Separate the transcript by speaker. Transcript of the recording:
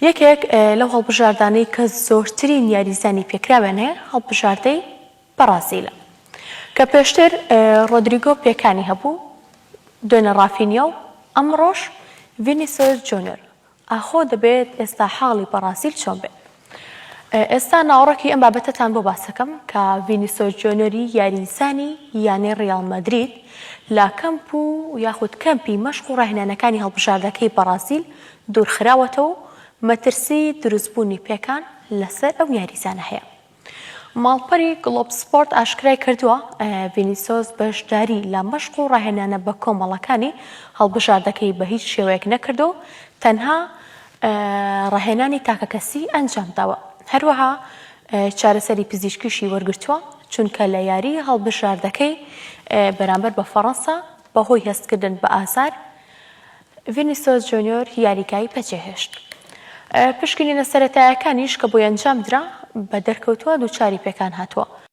Speaker 1: یەکێک لەو هەڵبژاردانەی کە زۆرترین یاریزانی پێکراوێن هەیە هەڵبژاردەی بەرازیلە کە پێشتر ڕۆدریگۆ پێکانی هەبوو دوێنێ ڕافینیا و ئەمڕۆژ ڤینیسیوس جونیۆر ئاخۆ دەبێت ئێستا حاڵی بەرازیل چۆن بێت. ئێستا ناوەڕۆکی ئەم بابەتەتان بۆ باسەکەم کە ڤینیسیوس جونیۆری یاریزانی یانەی ڕیال مەدرید لە کەمپ و یاخود کەمپی مەشق و ڕاهێنانەکانی هەڵبژاردەکەی بەرازیل دوورخراوەتەوە و مەترسی دروستبوونی پێکان لەسەر ئەو یاریزانە هەیە. ماڵپەری گلۆب سپۆرت ئاشکرای کردووە ڤینیسیوس بەشداری لە مەشق و ڕاهێنانە بە کۆمەڵەکانی هەڵبژاردەکەی بە هیچ شێوەیەک نەکردو، تەنها ڕاهێنانی تاکەکەسی ئەنجام داوە. هەروەها چارەسەری پزیشکیشی وەرگرتووە چونکە لە یاری هەڵبژاردەکەی بەرامبەر بە فەڕەنسا بەهۆی هەستکردن بە ئازار ڤینیسیوس جونیۆر یاریگایی پەجێهێشت. پشکنینە سەرەتاییەکانیش کە بۆی ئەنجام درا بە دەرکەوتووە دووچاری پێکان هاتووە.